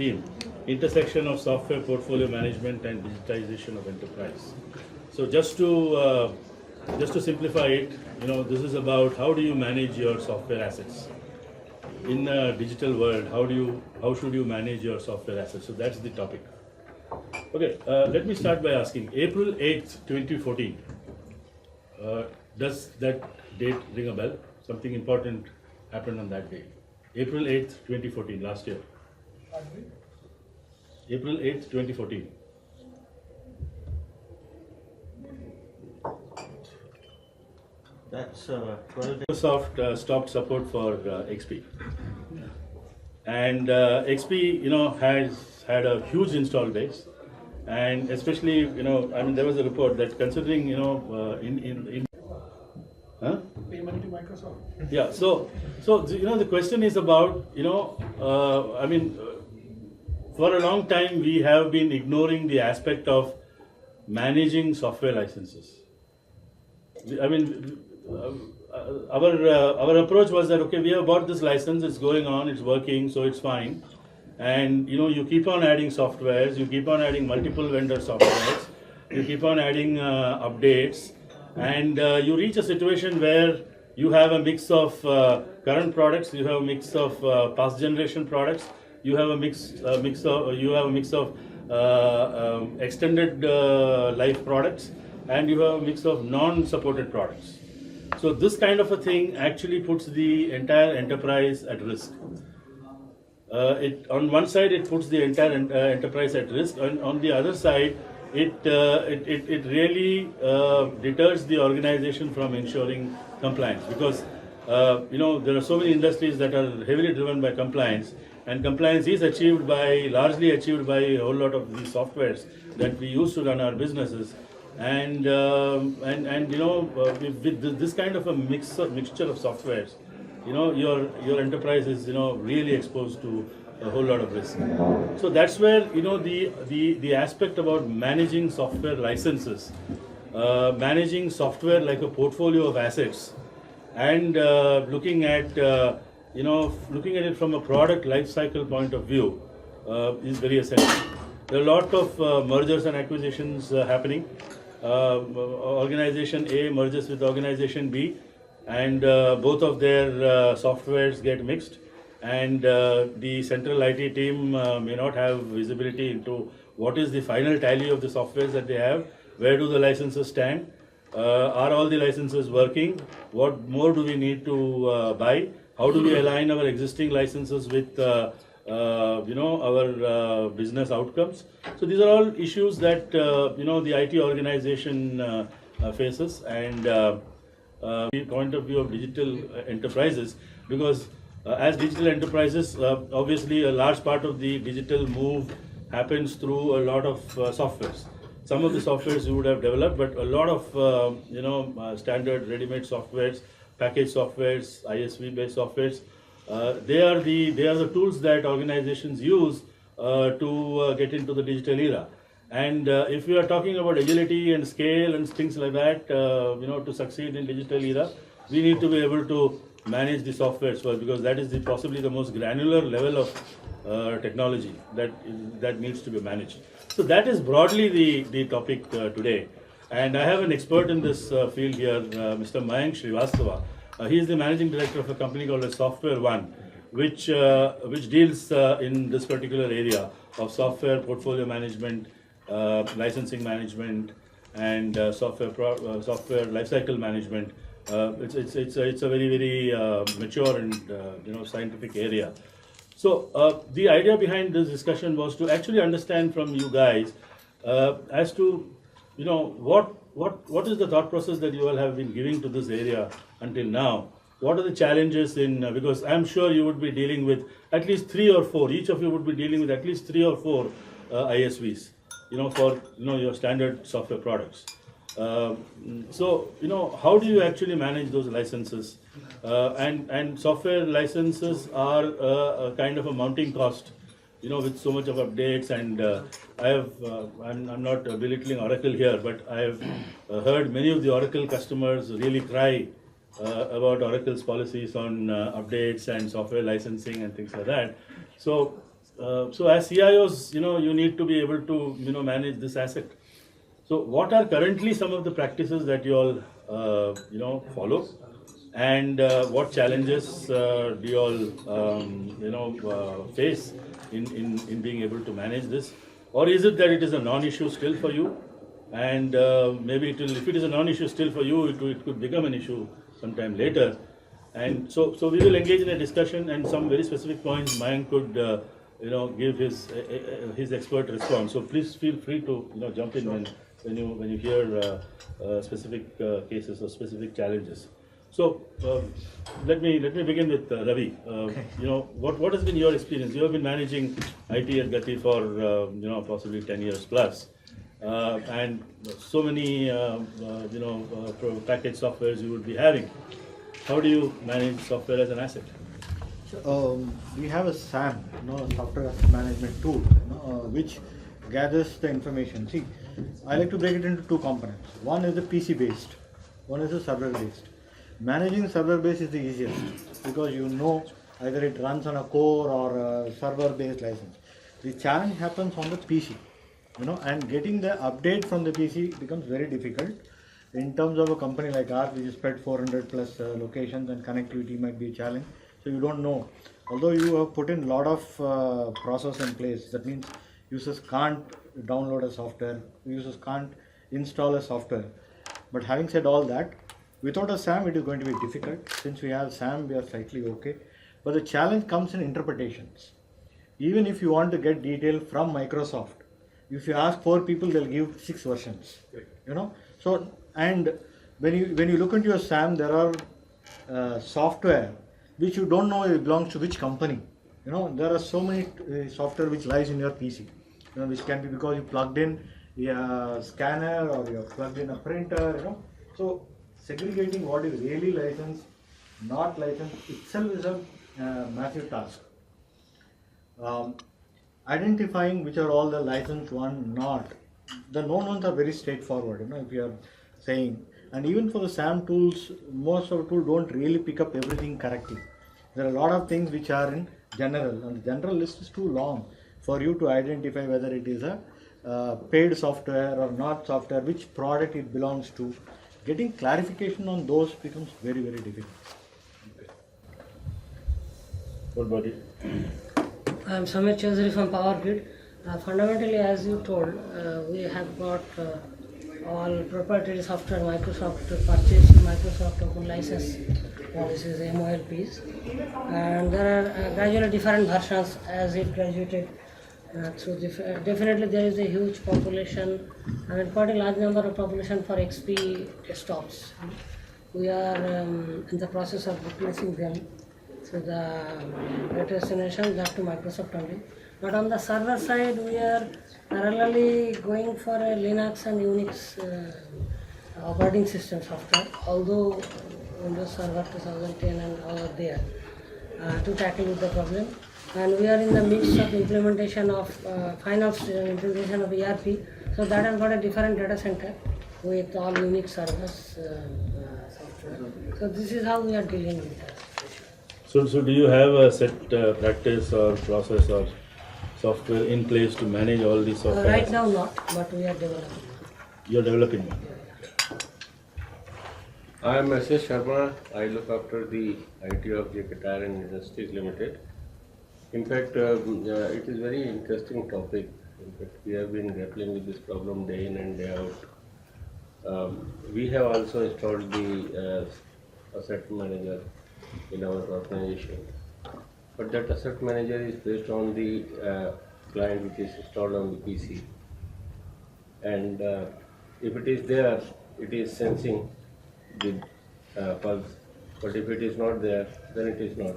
theme, intersection of software portfolio management and digitization of enterprise. So just to simplify it, this is about how do you manage your software assets in a digital world. How should you manage your software assets? So that's the topic. Okay, let me start by asking. April 8th, 2014. Does that date ring a bell? Something important happened on that day. April 8th, 2014, last year. April 8th, 2014. That's 12 days. Microsoft stopped support for XP. And XP, has had a huge install base. And especially, there was a report that considering, huh? Payment to Microsoft. Yeah, so the question is about, for a long time we have been ignoring the aspect of managing software licenses. Our approach was that, okay, we have bought this license, it's going on, it's working, so it's fine. And you keep on adding softwares, you keep on adding multiple vendor softwares, you keep on adding updates, and you reach a situation where you have a mix of current products, you have a mix of past generation products, you have a mix of extended life products, and you have a mix of non-supported products. So this kind of a thing actually puts the entire enterprise at risk. On one side, it puts the entire enterprise at risk, and on the other side, it really deters the organization from ensuring compliance, because there are so many industries that are heavily driven by compliance, and compliance is largely achieved by a whole lot of these softwares that we use to run our businesses. And with this kind of a mixture of softwares, your enterprise is really exposed to a whole lot of risk. So that's where the aspect about managing software licenses, managing software like a portfolio of assets, and looking at it from a product life cycle point of view is very essential. There are a lot of mergers and acquisitions happening. Organization A merges with organization B, and both of their softwares get mixed, and the central IT team may not have visibility into what is the final tally of the softwares that they have, where do the licenses stand, are all the licenses working, what more do we need to buy, how do we align our existing licenses with our business outcomes. So these are all issues that the IT organization faces, and the point of view of digital enterprises, because as digital enterprises, obviously a large part of the digital move happens through a lot of softwares. Some of the softwares you would have developed, but a lot of standard ready-made softwares, package softwares, ISV based softwares, they are the tools that organizations use to get into the digital era. And if we are talking about agility and scale and things like that, to succeed in digital era, we need to be able to manage the software well, because that is possibly the most granular level of technology that needs to be managed. So that is broadly the topic today. And I have an expert in this field here, Mr. Mayank Srivastava. He is the managing director of a company called Software One, which deals in this particular area of software portfolio management, licensing management, and software lifecycle management. It's a very, very mature and scientific area. So the idea behind this discussion was to actually understand from you guys as to what is the thought process that you all have been giving to this area until now. What are the challenges because I'm sure you would be dealing with at least 3 or 4. Each of you would be dealing with at least 3 or 4 ISVs, for your standard software products. So how do you actually manage those licenses? And software licenses are a kind of a mounting cost, with so much of updates. And I'm not belittling Oracle here, but I have heard many of the Oracle customers really cry about Oracle's policies on updates and software licensing and things like that. So So as CIOs, you need to be able to, manage this asset. So what are currently some of the practices that you all, follow? And what challenges do you all, face in being able to manage this? Or is it that it is a non-issue still for you? And maybe if it is a non-issue still for you, it could become an issue sometime later. And so we will engage in a discussion, and some very specific points Mayank could, give his expert response. So please feel free to, jump in when you hear specific cases or specific challenges. So let me begin with Ravi. What has been your experience? You have been managing IT at Gati for possibly 10 years plus, and so many packaged softwares you would be having. How do you manage software as an asset? We have a SAM, software management tool, which gathers the information. See, I like to break it into two components. One is the PC based, one is the server based. Managing server based is the easiest because either it runs on a core or a server based license. The challenge happens on the PC, and getting the update from the PC becomes very difficult. In terms of a company like ours, which is spread 400 plus locations, and connectivity might be a challenge. So you don't know. Although you have put in a lot of process in place, that means users can't download a software, users can't install a software. But having said all that, without a SAM, it is going to be difficult. Since we have SAM, we are slightly okay. But the challenge comes in interpretations. Even if you want to get detail from Microsoft, if you ask 4 people, they'll give 6 versions. So, and when you look into your SAM, there are software which you don't know it belongs to which company. There are so many software which lies in your PC, which can be because you plugged in a scanner or you plugged in a printer. So segregating what is really licensed, not licensed itself is a massive task. Identifying which are all the licensed one, not. The known ones are very straightforward, if you are saying. And even for the SAM tools, most of the tools don't really pick up everything correctly. There are a lot of things which are in general, and the general list is too long for you to identify whether it is a paid software or not software, which product it belongs to. Getting clarification on those becomes very, very difficult. What about you? I am Samir Chaudhary from Power Grid. Fundamentally, as you told, we have got all proprietary software Microsoft purchased Microsoft Open License policies, MOLPs, and there are gradually different versions as it graduated through definitely there is a huge population, quite a large number of population for XP desktops. We are in the process of replacing them through the latest generation, that to Microsoft only. But on the server side, we are parallelly going for a Linux and Unix operating system software, although Windows Server 2010 and all are there to tackle with the problem. And we are in the midst of implementation of final implementation of ERP. So that has got a different data center with all Unix servers software. So this is how we are dealing with that. So do you have a set practice or process or software in place to manage all these software? Right now not, but we are developing. You're developing one. I am S.S. Sharma. I look after the IT of JK Tyre and Industries Limited. In fact, it is very interesting topic. In fact, we have been grappling with this problem day in and day out. We have also installed the asset manager in our organization. But that asset manager is based on the client which is installed on the PC. And if it is there, it is sensing the pulse. But if it is not there, then it is not.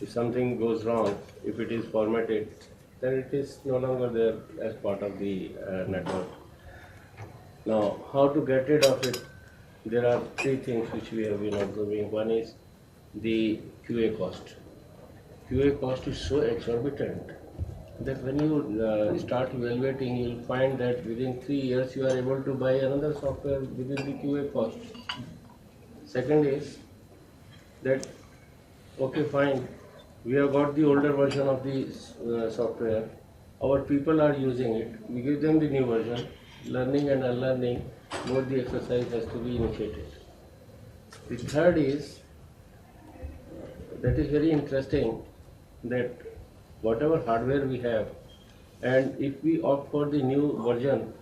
If something goes wrong, if it is formatted, then it is no longer there as part of the network. Now, how to get rid of it? There are 3 things which we have been observing. One is the QA cost. QA cost is so exorbitant that when you start evaluating, you will find that within 3 years you are able to buy another software within the QA cost. Second is that, okay, fine, We have got the older version of the software. Our people are using it. We give them the new version. Learning and unlearning, both the exercise has to be initiated. The third is, that is very interesting, that whatever hardware we have, and if we opt for the new version,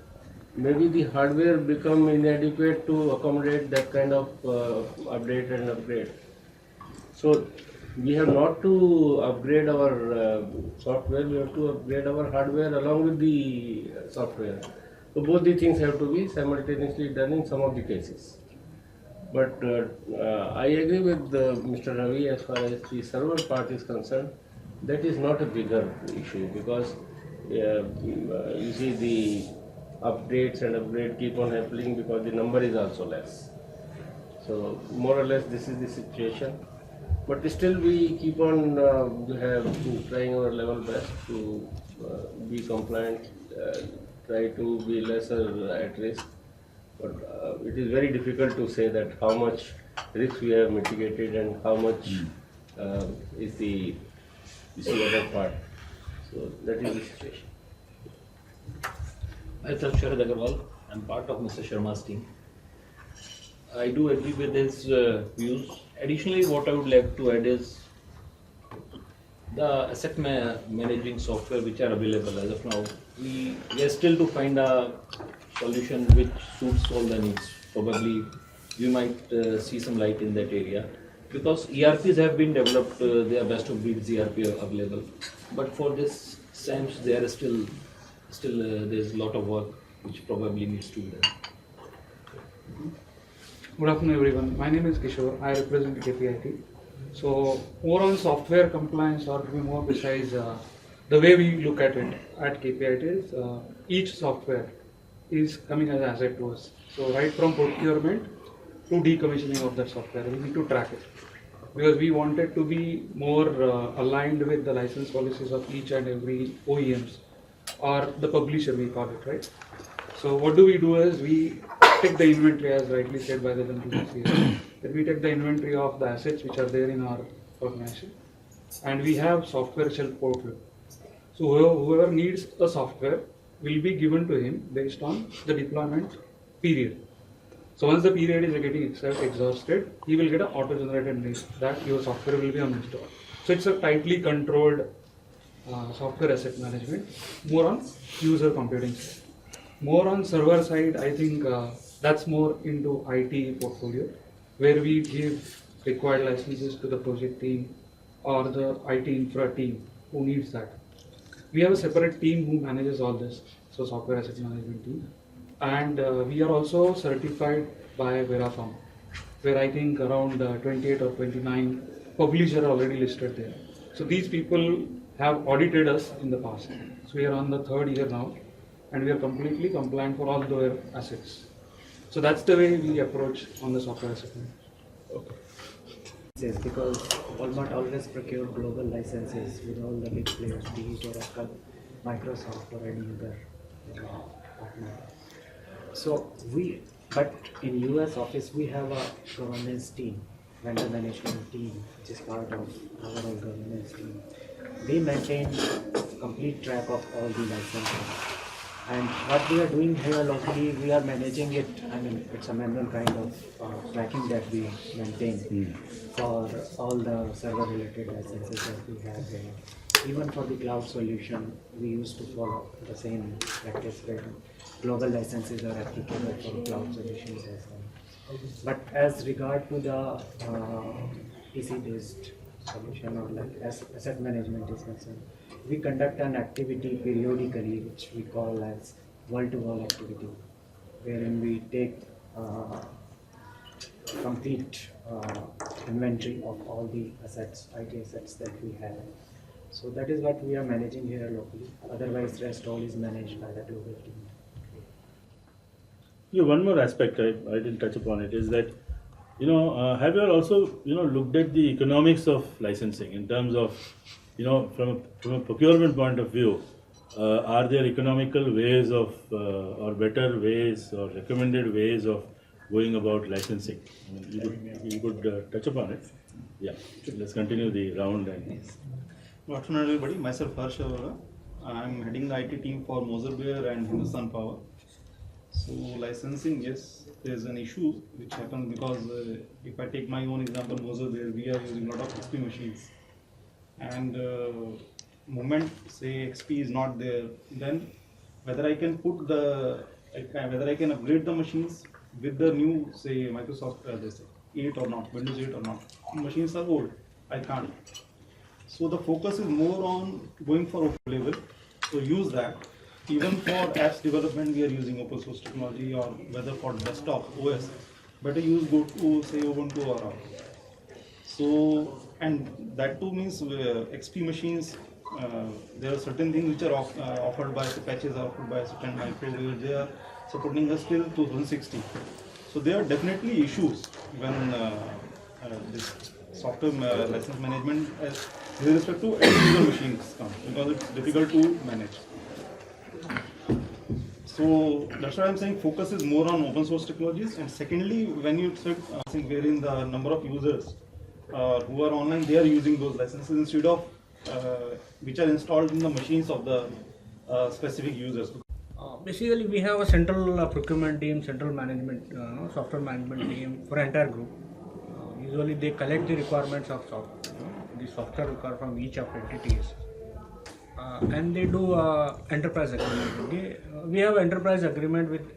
maybe the hardware become inadequate to accommodate that kind of update and upgrade. So we have not to upgrade our software, we have to upgrade our hardware along with the software. So both the things have to be simultaneously done in some of the cases. But I agree with Mr. Ravi as far as the server part is concerned. That is not a bigger issue because you see the updates and upgrade keep on happening because the number is also less. So more or less this is the situation. But still we keep on trying our level best to be compliant, try to be lesser at risk. But it is very difficult to say that how much risk we have mitigated and how much is the other part. So that is the situation. Myself, Sharad Agarwal. I'm part of Mr. Sharma's team. I do agree with his views. Additionally, what I would like to add is the asset managing software which are available as of now. We are still to find a solution which suits all the needs. Probably we might see some light in that area because ERPs have been developed. They are best of breed ERP available, but for this SAMs there is still there's a lot of work which probably needs to be done. Good afternoon, everyone. My name is Kishore. I represent KPIT. So, more on software compliance, or to be more precise, the way we look at it at KPIT is each software is coming as an asset to us. So, right from procurement to decommissioning of that software, we need to track it because we want it to be more aligned with the license policies of each and every OEMs or the publisher, we call it, right? So, what do is we take the inventory, as rightly said by the gentleman here, that we take the inventory of the assets which are there in our organization, and we have software shelf portal. So whoever needs a software will be given to him based on the deployment period. So once the period is getting exhausted, he will get an auto-generated list that your software will be uninstalled. So it's a tightly controlled software asset management, more on user computing side. More on server side, I think that's more into IT portfolio, where we give required licenses to the project team or the IT infra team who needs that. We have a separate team who manages all this, so software asset management team. And we are also certified by Verafirm, where I think around 28 or 29 publishers are already listed there. So these people have audited us in the past. So we are on the 3rd year now, and we are completely compliant for all their assets. So that's the way we approach on the software asset management. Yes, because Walmart always procure global licenses with all the big players, be it Oracle, Microsoft, or any other partner. So but in US office we have a governance team, vendor management team, which is part of our overall governance team. We maintain complete track of all the licenses. And what we are doing here locally, we are managing it. I mean, it's a manual kind of tracking that we maintain for all the server-related licenses that we have here. Even for the cloud solution, we used to follow the same practice where global licenses are applicable for cloud solutions as well. But as regard to the PC-based solution or like asset management is concerned, we conduct an activity periodically which we call as wall-to-wall activity, wherein we take complete inventory of all the assets, IT assets that we have. So that is what we are managing here locally. Otherwise, rest all is managed by the global team. Yeah, one more aspect I didn't touch upon it is that, have you all also, looked at the economics of licensing in terms of, from a procurement point of view, are there economical ways of, or better ways or recommended ways of going about licensing? I mean, you could touch upon it. Yeah, let's continue the round and. Good afternoon, everybody. Myself Harsh Arora. I'm heading the IT team for Moser Beer and Hindustan Power. So licensing, yes, there's an issue which happens because if I take my own example, Moser Beer, we are using a lot of XP machines, and moment say XP is not there, then whether I can put whether I can upgrade the machines with the new say Microsoft this 8 or not, Windows 8 or not. Machines are old. I can't. So the focus is more on going for open level. So use that. Even for apps development, we are using open source technology, or whether for desktop OS, better use go to say Ubuntu or R. So, and that too means XP machines. There are certain things which are offered by patches are offered by certain micro where they are supporting us till 2060. So there are definitely issues when this software license management with respect to individual machines come, because it's difficult to manage. So that's why I'm saying focus is more on open source technologies. And secondly, when you said wherein the number of users who are online, they are using those licenses instead of which are installed in the machines of the specific users. Basically, we have a central procurement team, central management, software management team for entire group. Usually, they collect the requirements of the software required from each of entities, and they do enterprise agreement. We have enterprise agreement with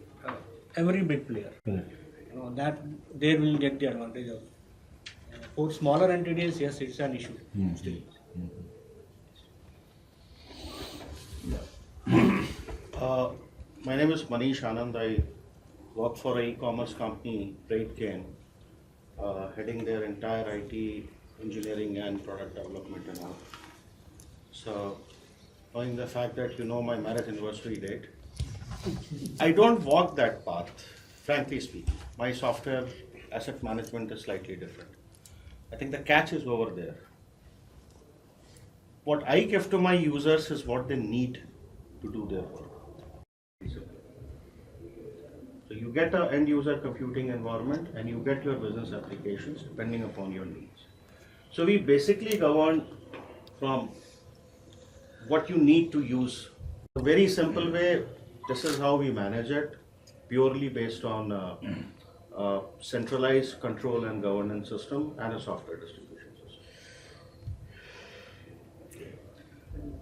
every big player. That they will get the advantage of. For smaller entities, yes, it's an issue still. My name is Manish Anand. I work for an e-commerce company, TradeGain, heading their entire IT engineering and product development and all. So, knowing the fact that you know my marriage anniversary date, I don't walk that path, frankly speaking. My software asset management is slightly different. I think the catch is over there. What I give to my users is what they need to do their work. So you get an end user computing environment and you get your business applications depending upon your needs. So we basically govern from what you need to use. A very simple way, this is how we manage it, purely based on a centralized control and governance system and a software distribution system.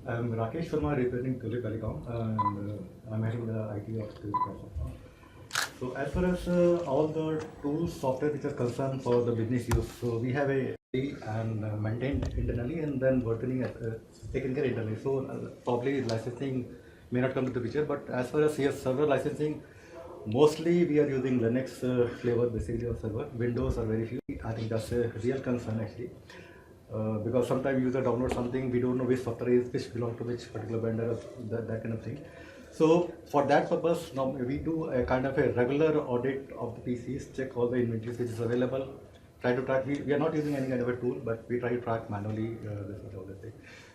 I'm Rakesh Sharma representing Tulip Telecom, and I'm heading the IT of Tulip Telecom. So as far as all the tools, software which are concerned for the business use, so we have a and maintained internally and then working taken care internally. So probably licensing may not come to the picture, but as far as CS server licensing, mostly we are using Linux flavor basically of server. Windows are very few. I think that's a real concern actually. Because sometimes user download something, we don't know which software is, which belong to which particular vendor, that kind of thing. So for that purpose, now we do a kind of a regular audit of the PCs, check all the inventories which is available, try to track. We are not using any kind of a tool, but we try to track manually this is all the thing.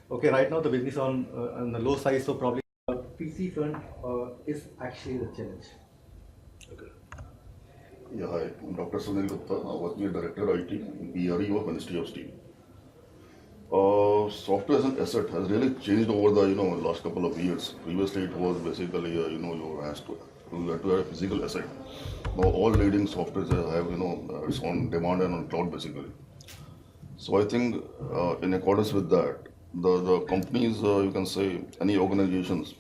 Okay, right now the business on the low side, so probably PC front is actually the challenge. Okay. Yeah, hi, I'm Dr. Sunil Gupta, working as Director IT in BRE of Ministry of Steel. Software as an asset has really changed over the last couple of years. Previously, it was basically you had to have a physical asset. Now all leading softwares have its own demand and on cloud basically. So I think in accordance with that, the companies you can say any organizations.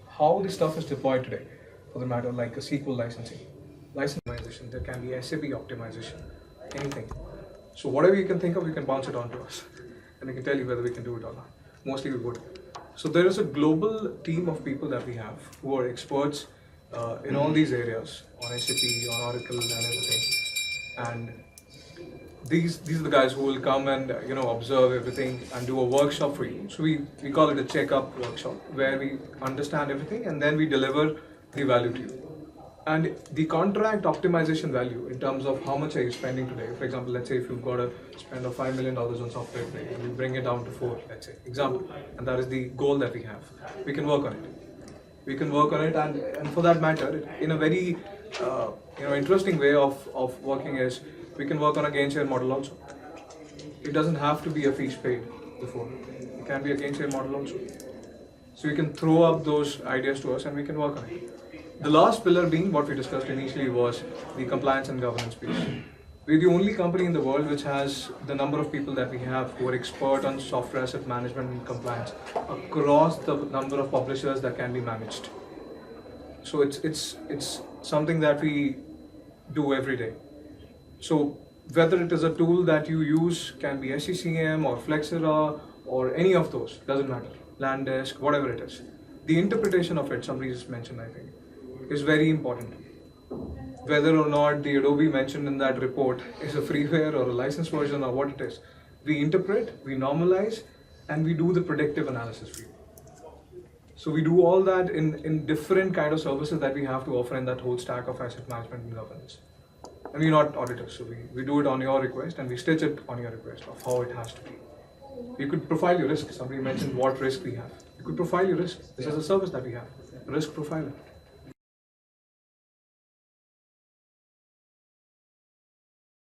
How this stuff is deployed today, for the matter like a SQL licensing optimization, there can be SAP optimization, anything. So whatever you can think of, you can bounce it onto us, and we can tell you whether we can do it or not. Mostly we would. So there is a global team of people that we have who are experts in all these areas, on SAP, on Oracle and everything. And these are the guys who will come and observe everything and do a workshop for you. So we call it a checkup workshop, where we understand everything and then we deliver the value to you. And the contract optimization value in terms of how much are you spending today. For example, let's say if you've got to spend $5 million on software today, and we bring it down to 4, let's say, example, and that is the goal that we have. We can work on it. We can work on it, and for that matter, in a very interesting way of working is we can work on a gain share model also. it doesn't have to be a fees paid before. It can be a gain share model also. So you can throw up those ideas to us and we can work on it. The last pillar being what we discussed initially was the compliance and governance piece. We're the only company in the world which has the number of people that we have who are expert on software asset management and compliance across the number of publishers that can be managed. So it's something that we do every day. So whether it is a tool that you use, can be SCCM or Flexera or any of those, doesn't matter. Landesk, whatever it is. The interpretation of it, somebody just mentioned, I think, is very important. Whether or not the Adobe mentioned in that report is a freeware or a licensed version or what it is, we interpret, we normalize, and we do the predictive analysis for you. So we do all that in different kind of services that we have to offer in that whole stack of asset management and governance. And we're not auditors, so we do it on your request and we stitch it on your request of how it has to be. You could profile your risk. Somebody mentioned what risk we have. You could profile your risk. This is a service that we have, risk profiler.